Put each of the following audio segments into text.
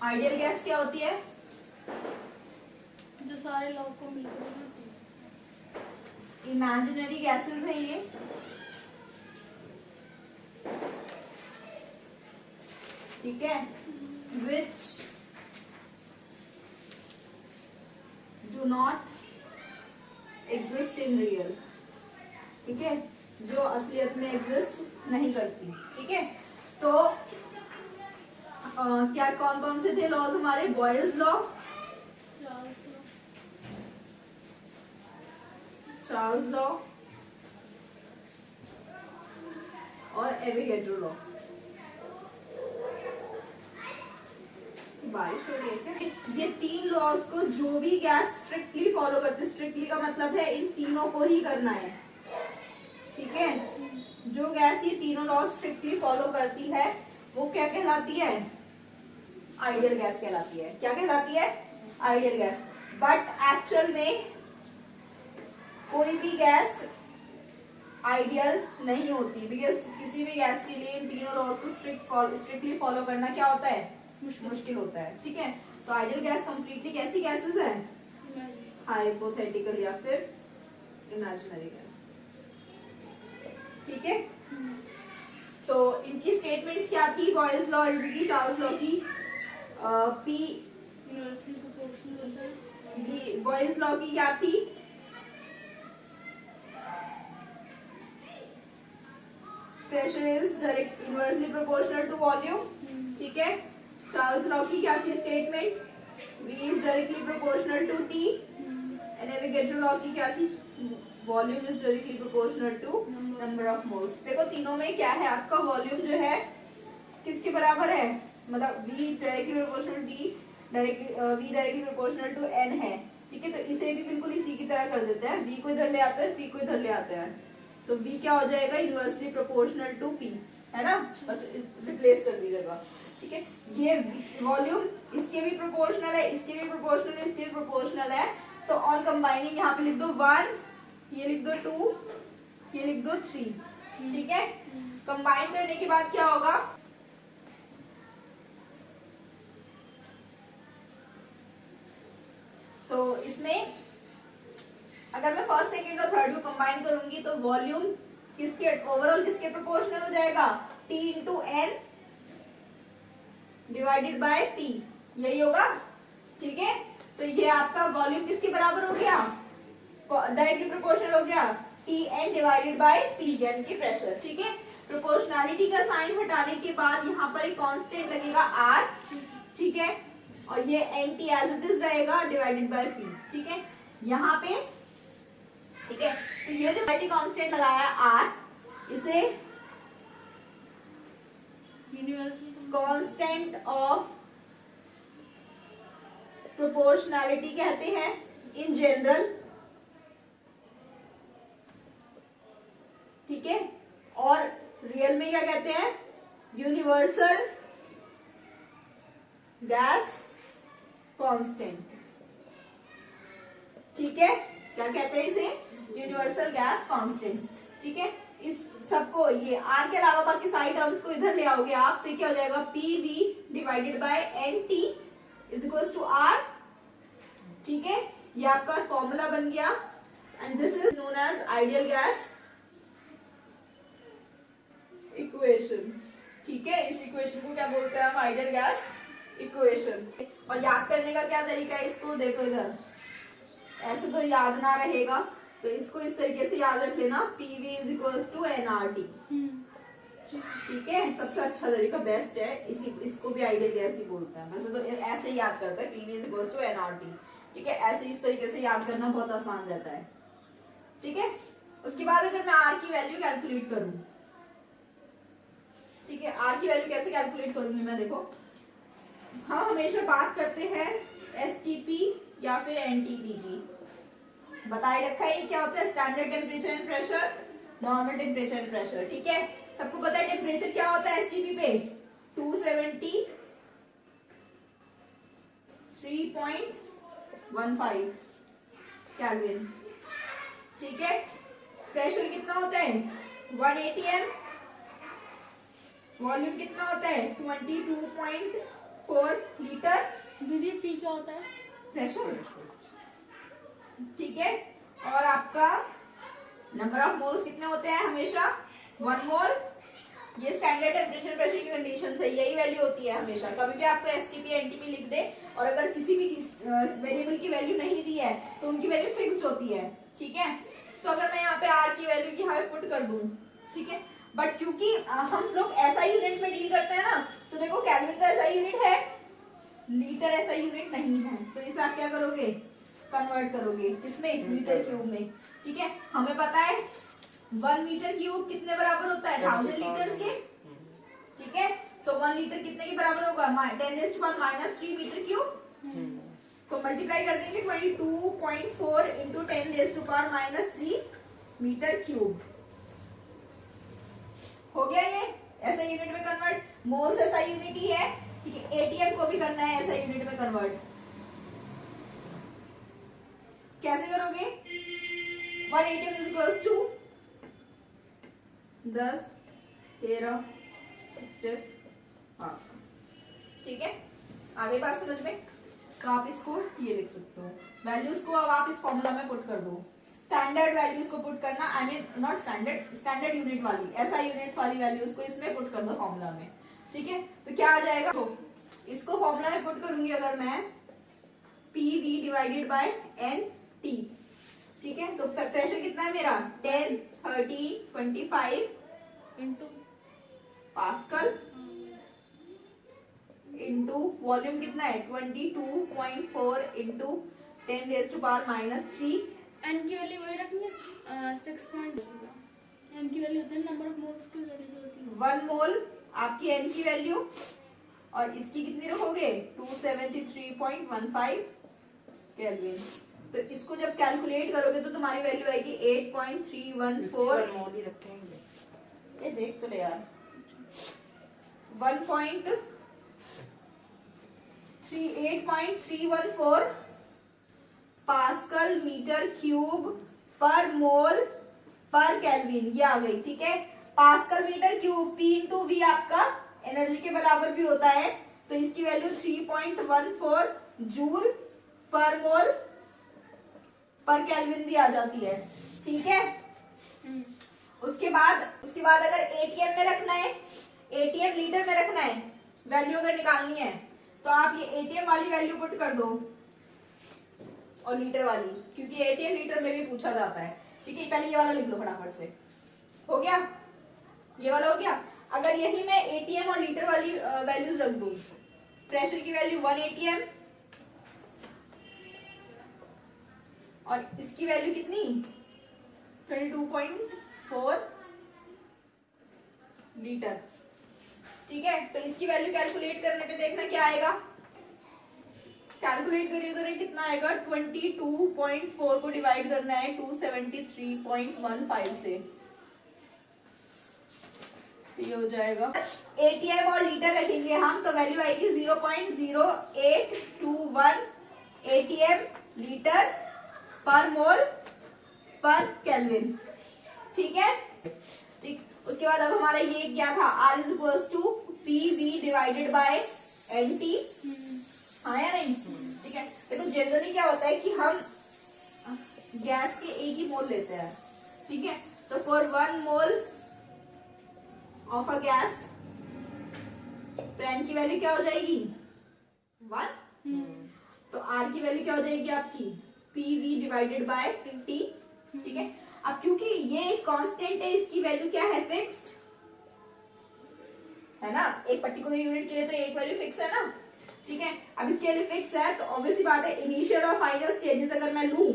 Ideal gas क्या होती है? जो सारे लोग को मिलकर बनाती है। इमेजिनरी गैसेस है ये। ठीक है, which do not exist in real. ठीक है, जो असलियत में एग्जिस्ट नहीं करती। ठीक है, तो क्या कौन कौन से थे लॉज हमारे? बॉयल्स लॉ, चार्ल्स लॉ और एविगेड्रो लॉ। बारिश हो रही है क्या? ये तीन लॉज को जो भी गैस स्ट्रिक्टली फॉलो करती है, स्ट्रिक्टली का मतलब है इन तीनों को ही करना है। ठीक है, जो गैस ये तीनों लॉज स्ट्रिक्टली फॉलो करती है वो क्या कहलाती है? आइडियल गैस कहलाती है। क्या कहलाती है? Ideal gas. बट एक्चुअल में कोई भी गैस आइडियल नहीं होती, बिकॉज किसी भी गैस के लिए इन तीनों लॉज को स्ट्रिक्टली फॉलो करना क्या होता है? मुश्किल होता है। ठीक है, तो आइडियल गैस कंप्लीटली कैसी गैसेस हैं? हाइपोथेटिकल या फिर इमेजिनरी गैस। ठीक है, तो इनकी स्टेटमेंट्स क्या थी? बॉयल्स लॉ की, चार्ल्स लॉ की। पी बॉयल्स लॉ की क्या थी? Pressure is direct inversely proportional to volume. ठीक है, चार्ल्स लॉ की क्या थी statement? V is directly proportional to T। And Avogadro law की क्या थी? Volume is directly proportional to number of moles. देखो तीनों में क्या है, आपका वॉल्यूम जो है किसके बराबर है? मतलब V directly proportional T, V directly proportional to N है। ठीक है, तो इसे भी बिल्कुल इसी की तरह कर देते हैं। V को इधर ले आते हैं, P को इधर ले आते हैं, तो V क्या हो जाएगा? इनवर्सली प्रोपोर्शनल टू P, है ना? बस रिप्लेस कर दीजिएगा। ठीक है, ये वॉल्यूम इसके भी प्रोपोर्शनल है, इसके भी प्रोपोर्शनल है, इसके भी प्रोपोर्शनल है। तो ऑन कंबाइनिंग यहाँ पे लिख दो 1, ये लिख दो 2, ये लिख दो 3। ठीक है, कंबाइन करने के बाद क्या होगा? तो इसमें अगर मैं फर्स्ट, सेकेंड और थर्ड को कंबाइन करूंगी तो वॉल्यूम किसके ओवरऑल किसके प्रोपोर्शनल हो जाएगा? T into N divided by P, यही होगा। ठीक है, तो ये आपका वॉल्यूम किसके बराबर हो गया? डायरेक्टली प्रोपोर्शनल हो गया T n divided by P, यानी कि प्रेशर। ठीक है, प्रोपोर्शनैलिटी का साइन हटाने के बाद यहाँ पर एक कांस्टेंट लगेगा R। ठीक है, और ये NT एज इट इज रहेगा डिवाइडेड बाय P। ठीक है, यहाँ पे ठीक है, तो ये जो मल्टी कांस्टेंट लगाया R, इसे कांस्टेंट ऑफ प्रोपोर्शनैलिटी कहते हैं इन जनरल। ठीक है, और रियल में क्या कहते हैं? Universal gas constant. ठीक है, क्या कहते हैं इसे? Universal gas constant. ठीक है, इस सबको ये आर के अलावा बाकी सारी टर्म्स को इधर ले आओगे आप, तो क्या हो जाएगा? PV divided by NT is equal to R। ठीक है, ये आपका फॉर्मूला बन गया, and this is known as ideal gas equation. ठीक है, इस इक्वेशन को क्या बोलते हैं हम? Ideal gas equation. और याद करने का क्या तरीका है इसको? देखो इधर, ऐसे तो याद ना रहेगा, तो इसको इस तरीके से याद रख लेना, PV is equal to NRT। ठीक है, सबसे अच्छा तरीका, बेस्ट है, इसको भी आइडियल गैस ही बोलते हैं। वैसे तो ऐसे ही याद करते हैं, PV is equal to NRT। ठीक है, ऐसे इस तरीके से याद करना बहुत आसान रहता है। ठीक है, उसके बाद अगर मैं R की वैल्यू कैलकुलेट करूं, ठीक है, R की वैल्यू कैसे कैलकुलेट करूंगी मैं? देखो, हम हमेशा बात करते हैं STP या फिर NTP की। बताए रखा है ये क्या होता है? Standard temperature and pressure, normal temperature and pressure. ठीक है, सबको पता है टेम्परेचर क्या होता है STP पे? 273.15 केल्विन। ठीक है, प्रेशर कितना होता है? 1 atm। वॉल्यूम कितना होता है? 22.4 लीटर दीदी पी क्या होता है? प्रेशर, ठीक है। और आपका नंबर ऑफ मोल्स कितने होते हैं हमेशा? 1 मोल। ये स्टैंडर्ड टेम्परेचर प्रेशर की कंडीशन है, यही वैल्यू होती है हमेशा। कभी भी आपको एसटीपी एनटीपी लिख दे और अगर किसी भी वेरिएबल की वैल्यू नहीं दी है तो उनकी वैल्यू फिक्स्ड होती है, ठीक है। तो अगर मैं यहाँ पे आर की वैल्यू की यहाँ पे पुट कर दूं, ठीक है, बट क्योंकि हम लोग एसआई यूनिट्स में डील करते हैं ना, तो देखो केल्विन तो एसआई यूनिट है, लीटर एसआई यूनिट नहीं है, तो इसे आप क्या करोगे? कन्वर्ट करोगे किसमें? मीटर क्यूब में, ठीक है। हमें पता है 1 मीटर क्यूब कितने बराबर होता है? 1000 लीटर्स के, ठीक है। तो 1 लीटर कितने के बराबर होगा? 10⁻³ मीटर क्यूब। तो मल्टीप्लाई कर देंगे 22.4 इंटू 10⁻³ मीटर क्यूब। हो गया ये ऐसा यूनिट में कन्वर्ट। मोल्स ऐसा यूनिट ही है, ठीक है। एटीएम को भी करना है ऐसा यूनिट में कन्वर्ट। कैसे करोगे? 1 एटीएम इज इक्वल्स टू 10, 13, 25, 5, ठीक है। आगे बात समझ में? तो आप इसको ये लिख सकते हो, वैल्यूज को अब आप इस फॉर्मूला में पुट कर दो। स्टैंडर्ड वैल्यूज को पुट करना, I mean not standard, standard unit वाली, ऐसा यूनिट्स वाली वैल्यूज को इसमें पुट कर दो फॉर्मूला में, ठीक है। तो क्या आ जाएगा? तो इसको फॉर्मूला में पुट करूंगी अगर मैं, PV डिवाइडेड बाय NT, ठीक है। तो प्रेशर कितना है मेरा? 10, 30, 25 इंटू पास्कल इंटू वॉल्यूम कितना है? 22.4 इंटू 10⁻³ एन की वैल्यू वही रखनी है 6. एन की वैल्यू होती है नंबर ऑफ मोल्स की वैल्यू होती है 1 मोल आपकी एन की वैल्यू, और इसकी कितनी रखोगे? 273.15 केल्विन। तो इसको जब कैलकुलेट करोगे तो तुम्हारी वैल्यू आएगी 8.314। मोल ही रखेंगे। ये देख तो ले यार, 8.314 पास्कल मीटर क्यूब पर मोल पर केल्विन, ये आ गई, ठीक है। Pascal metre cube, P into V आपका एनर्जी के बराबर भी होता है, तो इसकी वैल्यू 3.14 जूल पर मोल पर केल्विन भी आ जाती है, ठीक है। उसके बाद अगर एटीएम में रखना है, एटीएम लीटर में रखना है, वैल्यू अगर निकालनी है तो आप ये एटीएम वाली वैल्यू पुट कर दो और लीटर वाली, क्योंकि एटीएम लीटर में भी पूछा जाता है, ठीक है। पहले ये वाला लिख लो फटाफट से, हो गया, ये वाला हो गया। अगर यही मैं एटीएम और लीटर वाली वैल्यूज रख दूं, प्रेशर की वैल्यू 1 एटीएम और इसकी वैल्यू कितनी? 22.4 लीटर, ठीक है। तो इसकी वैल्यू कैलकुलेट करने पे देखना क्या आएगा। कैलकुलेट करिए तो कितना आएगा? 22.4 को डिवाइड करना है 273.15 से, ये हो जाएगा। एटीएम और लीटर रखेंगे हम तो वैल्यू आएगी 0.0821 एटीएम लीटर पर मोल पर केल्विन, ठीक है। ठीक, उसके बाद अब हमारा ये क्या था? R is equals to PV divided by NT, हाँ या नहीं? ठीक है। देखो जनरली क्या होता है कि हम गैस के एक ही मोल लेते हैं, ठीक है। तो for 1 mole of a gas, तो N की वैल्यू क्या हो जाएगी? 1। तो R की वैल्यू क्या हो जाएगी आपकी? PV डिवाइडेड बाय T, ठीक है। अब क्योंकि ये कांस्टेंट है, इसकी वैल्यू क्या है? फिक्स्ड है ना, एक पर्टिकुलर यूनिट के लिए तो एक वैल्यू फिक्स है ना, ठीक है। अब इसके लिए फिक्स है तो ऑब्वियसली बात है इनिशियल और फाइनल स्टेजेस अगर मैं लूं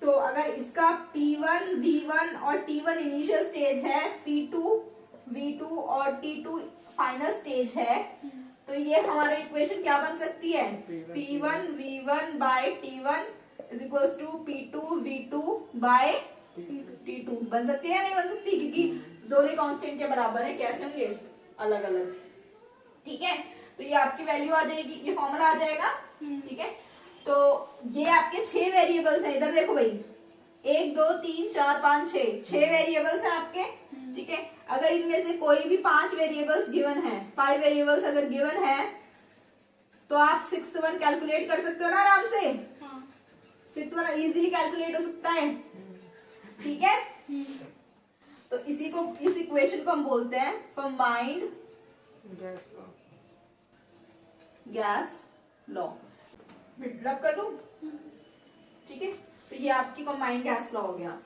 तो अगर इसका P1, V1 और T1 इनिशियल स्टेज है, P2, V2 और T2 फाइनल स्टेज है, तो ये हमारा इक्वेशन क्या बन सकती है? P1 V1 by T1 is equals to P2 V2 by T2 बन सकती है या नहीं बन सकती? क्योंकि दोनों कांस्टेंट के बराबर है, कैसे होंगे? अलग अलग, ठीक है। तो ये आपकी वैल्यू आ जाएगी, ये फॉर्मूला आ जाएगा, ठीक है। तो ये आपके 6 वेरिएबल्स हैं, इधर देखो भाई, 1 2 3 4 5 6 वेरिएबल्स हैं आपके, ठीक है। अगर इनमें से कोई भी 5 वेरिएबल्स गिवन है, 5 वेरिएबल्स अगर गिवन है तो आप 6th वन कैलकुलेट कर सकते हो ना आराम से। हाँ। 6th वन इजीली कैलकुलेट हो सकता है, ठीक है। तो इस इक्वेशन को हम बोलते हैं कंबाइंड गैस लॉ। रब कर दूं, ठीक है। तो ये आपकी कंबाइंड गैस लॉ हो गया।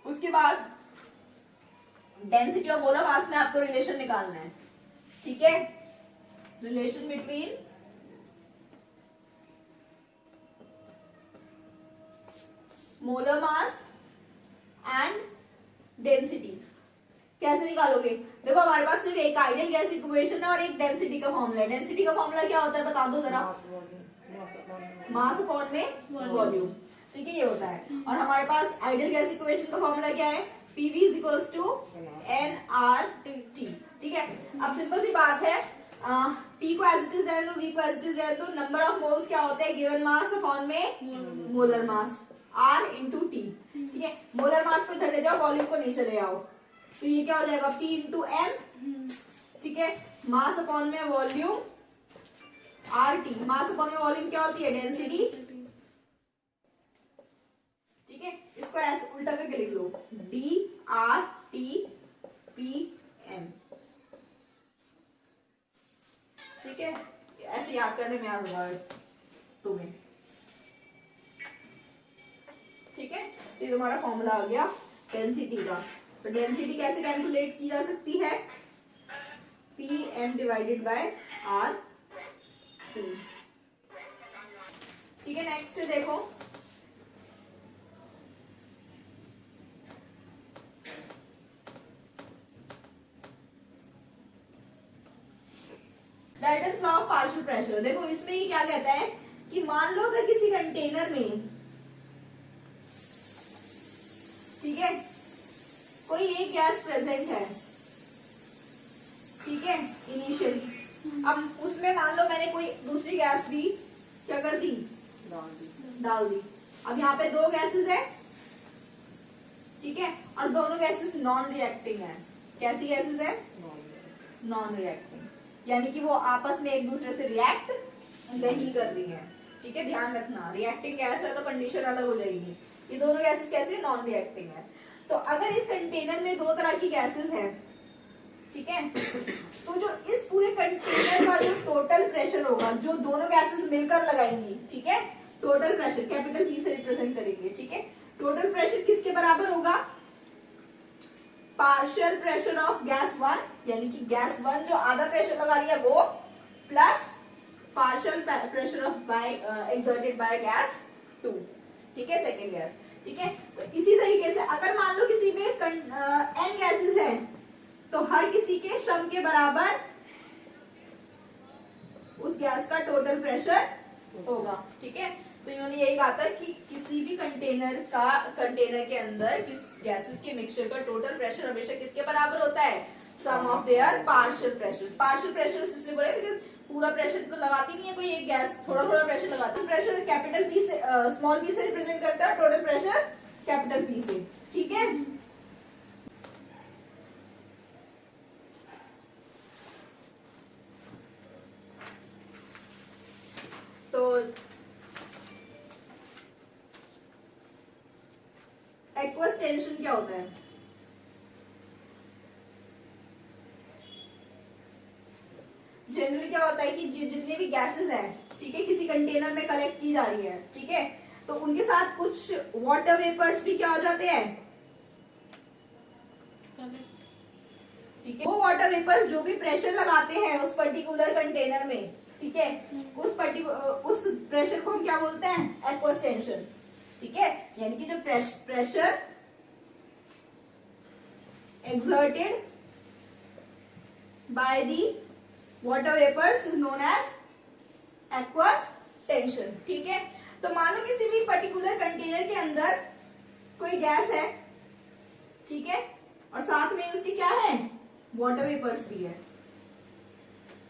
उसके बाद डेंसिटी और मोलर मास में आपको रिलेशन निकालना है, ठीक है। Relation between molar mass and density कैसे निकालोगे? देखो हमारे पास सिर्फ एक आइडियल गैस इक्वेशन है और एक डेंसिटी का फॉर्मूला है। डेंसिटी का फॉर्मूला क्या होता है बता दो जरा। मास अपॉन में वॉल्यूम, ठीक है, ये होता है। और हमारे पास आइडियल गैस इक्वेशन का फॉर्मूला क्या है? PV = nRT, ठीक है। अब सिंपल सी बात है, P को एज इट इज रहने दो, V को एज इट इज रहने दो। नंबर ऑफ मोल्स क्या होते हैं? गिवन मास अपॉन में मोलर मास, R × T, ठीक है। मोलर मास को इधर ले जाओ, वॉल्यूम को नीचे ले आओ, तो ये क्या हो जाएगा? P × M, ठीक है। मास अपॉन में वॉल्यूम RT। मास अपॉन में वॉल्यूम क्या होती है? डेंसिटी, ठीक है। इसको ऐसे उल्टा करके लिख लो, DRTPM, ठीक है। ऐसे याद करने में याद होगा तुम्हें, ठीक है। तो ये तुम्हारा फॉर्मूला आ गया डेंसिटी का। तो डेंसिटी कैसे कैलकुलेट की जा सकती है? PM / RT, ठीक है। नेक्स्ट देखो, Dalton's law of partial pressure. देखो इसमें ये क्या कहता है कि मान लो अगर किसी कंटेनर में, ठीक है, कोई एक गैस प्रेजेंट है, ठीक है, इनिशियली। अब उसमें मान लो मैंने कोई दूसरी गैस भी क्या कर दी? डाल दी। अब यहाँ पे 2 गैसेस है, ठीक है, और दोनों गैसेस नॉन रिएक्टिंग है। कैसी गैसेस है? नॉन रिएक्टिंग, यानी कि वो आपस में एक दूसरे से रिएक्ट नहीं कर रही है, ठीक है। ध्यान रखना, रिएक्टिंग गैस है तो कंडीशन अलग हो जाएगी। ये दोनों गैसेस कैसे? नॉन रिएक्टिंग है। तो अगर इस कंटेनर में 2 तरह की गैसेस हैं, ठीक है, तो जो इस पूरे कंटेनर का जो टोटल प्रेशर होगा, जो दोनों गैसेस मिलकर लगाएंगी, ठीक है, टोटल प्रेशर कैपिटल P से रिप्रेजेंट करेंगे, ठीक है। टोटल प्रेशर किसके बराबर होगा? पार्शियल प्रेशर ऑफ गैस 1, यानी कि गैस 1 जो आधा प्रेशर लगा रही है वो, plus partial pressure of exerted by gas 2, ठीक है, सेकेंड गैस, ठीक है। तो इसी तरीके से अगर मान लो किसी में n गैसेस हैं तो हर किसी के सम के बराबर उस गैस का टोटल प्रेशर होगा, ठीक है। तो इन्होंने यही कहा था कि किसी भी कंटेनर के अंदर किस गैसेस के मिक्सचर का टोटल प्रेशर हमेशा किसके बराबर होता है? Sum of their partial pressure. Partial pressure इसलिए बोले बिकॉज पूरा प्रेशर तो लगाती नहीं है कोई एक गैस, थोड़ा थोड़ा प्रेशर लगाती है। प्रेशर कैपिटल P से स्मॉल p से रिप्रेजेंट करता है, टोटल प्रेशर कैपिटल P से, ठीक है। तो एक्वस टेंशन क्या होता है? जनरली क्या होता है कि जितने भी गैसेस हैं, ठीक है, किसी कंटेनर में कलेक्ट की जा रही है, ठीक है, तो उनके साथ कुछ वाटर वेपर्स भी क्या हो जाते हैं? ठीक है। वो वाटर वेपर्स जो भी प्रेशर लगाते हैं उस पर्टिकुलर कंटेनर में, ठीक है, उस प्रेशर को हम क्या बोलते हैं? एक्वस टेंशन, ठीक है। यानी कि जो pressure exerted by the water vapors is known as aqueous tension, ठीक है। तो मान लो किसी भी पर्टिकुलर कंटेनर के अंदर कोई गैस है, ठीक है, और साथ में उसके क्या है? वाटर वेपर्स भी है,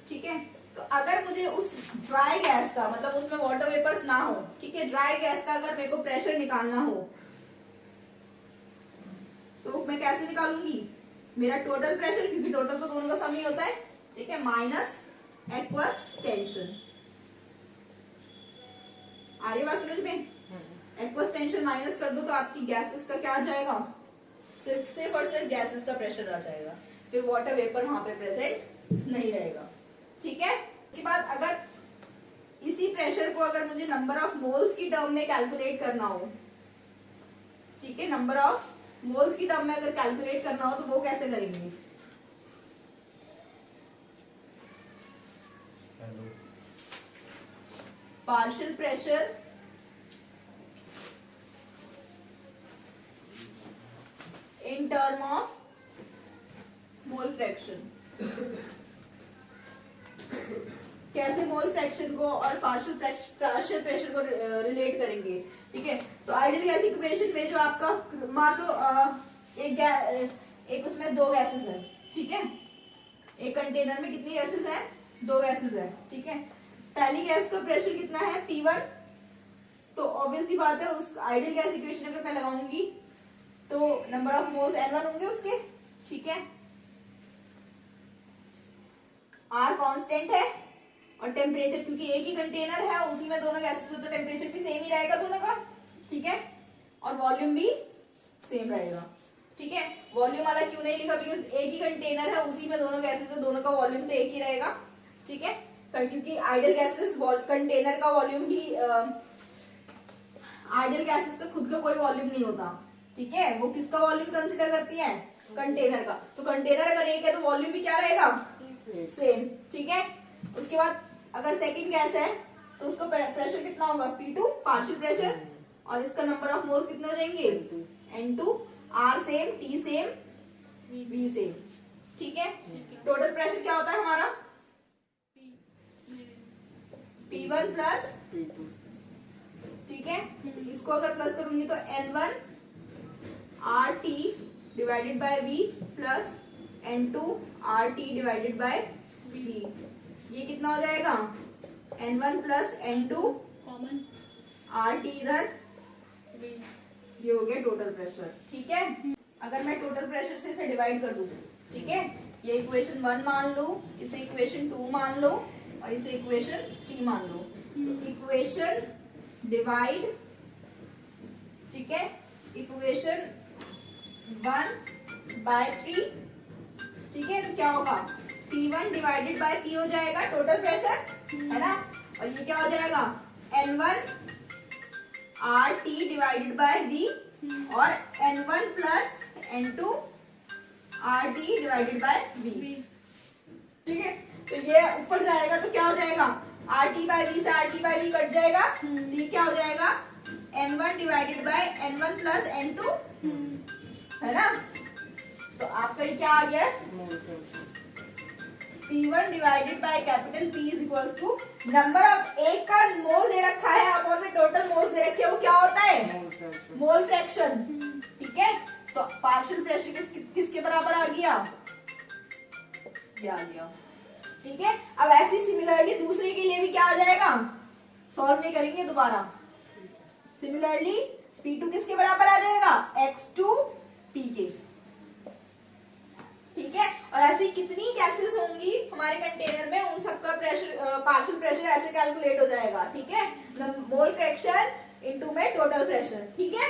ठीक है। तो अगर मुझे उस ड्राई गैस का, मतलब उसमें वाटर वेपर्स ना हो, ठीक है, ड्राई गैस का अगर मेरे को प्रेशर निकालना हो, तो मैं कैसे निकालूंगी, मेरा टोटल प्रेशर, क्योंकि टोटल तो दोनों का सम ही होता है, ठीक है, माइनस एक्वस टेंशन। आ रही बात समझ में? एक्वस टेंशन माइनस कर दो तो आपकी गैसेस का क्या आ जाएगा, सिर्फ और सिर्फ गैसेस का प्रेशर आ जाएगा, फिर वाटर वेपर वहां पे प्रेजेंट नहीं रहेगा, ठीक है। इसके बाद अगर इसी प्रेशर को अगर मुझे नंबर ऑफ मोल्स की टर्म में कैलकुलेट करना हो, ठीक है, नंबर ऑफ मोल्स की टर्म में अगर कैलकुलेट करना हो तो वो कैसे करेंगे? Partial pressure in term of mole fraction. कैसे मोल फ्रैक्शन को और पार्शियल प्रेशर को रिलेट करेंगे, ठीक है। तो आइडियल गैस इक्वेशन में जो आपका, मान लो एक उसमें दो गैसेस है, ठीक है, एक कंटेनर में कितनी गैसेस है, दो गैसेस है, ठीक है। पहली गैस का प्रेशर कितना है, P1, तो ऑब्वियसली बात है उस आइडियल गैस इक्वेशन अगर मैं लगाऊंगी तो नंबर ऑफ मोल्स N1 होंगे उसके, ठीक है, R कांस्टेंट है, और टेम्परेचर क्योंकि एक ही कंटेनर है उसी में दोनों गैसेस है तो टेम्परेचर भी सेम ही रहेगा दोनों का, ठीक है, और वॉल्यूम भी सेम रहेगा, ठीक है। वॉल्यूम वाला क्यों नहीं लिखा, बिकॉज एक ही कंटेनर है उसी में दोनों गैसेस है, दोनों का वॉल्यूम तो एक ही रहेगा, ठीक है, क्योंकि आइडियल गैसेस कंटेनर का वॉल्यूम ही, आइडियल गैसेस का खुद का कोई वॉल्यूम नहीं होता, ठीक है, वो किसका वॉल्यूम कंसिडर करती है, कंटेनर का, तो कंटेनर अगर एक है तो वॉल्यूम भी क्या रहेगा, सेम, ठीक है। उसके बाद अगर सेकंड गैस है तो उसका प्रेशर कितना होगा, P2 पार्शियल प्रेशर, और इसका नंबर ऑफ मोल्स कितने हो जाएंगे, N2, R same, T same, V same, ठीक है। टोटल प्रेशर क्या होता है हमारा, P1 प्लस P2, ठीक है, इसको अगर प्लस करूंगी तो N1 RT divided by V plus N2 RT divided by V, ये कितना हो जाएगा, N1 plus N2 common RT इधर, ये हो गया टोटल प्रेशर, ठीक है। अगर मैं टोटल प्रेशर से इसे डिवाइड कर दूं, ठीक है, ये इक्वेशन 1 मान लो, इसे इक्वेशन 2 मान लो, और इसे इक्वेशन 3 मान लो, तो इक्वेशन डिवाइड, ठीक है, इक्वेशन 1 बाय 3, ठीक है, तो क्या होगा, P1 डिवाइडेड बाय P हो जाएगा टोटल प्रेशर, है ना, और ये क्या हो जाएगा, N1 RT divided by V, और N1 plus N2 RT divided by V, ठीक है। तो ये ऊपर जाएगा तो क्या हो जाएगा, RT बाय V से RT बाय V कट जाएगा, तो ये क्या हो जाएगा, N1 divided by N1 plus N2, है ना, तो आपका ये क्या आ गया, P1 divided by capital P is equal to number of, एक का मोल दे रखा है अपॉन में टोटल मोल्स दे रखे हैं, वो क्या होता है, मोल फ्रैक्शन, ठीक है। तो पार्शियल प्रेशर किसके बराबर आ गया, ये आ गया, ठीक है। अब ऐसी सिमिलरली दूसरे के लिए भी क्या आ जाएगा, सॉल्व नहीं करेंगे दोबारा, सिमिलरली P2 किसके बराबर आ जाएगा, X2 P के, ठीक है। और ऐसी कितनी गैसेस होंगी हमारे कंटेनर में, उन सबका प्रेशर, पार्शियल प्रेशर ऐसे कैलकुलेट हो जाएगा, ठीक है, मोल फ्रैक्शन इनटू में टोटल प्रेशर, ठीक है।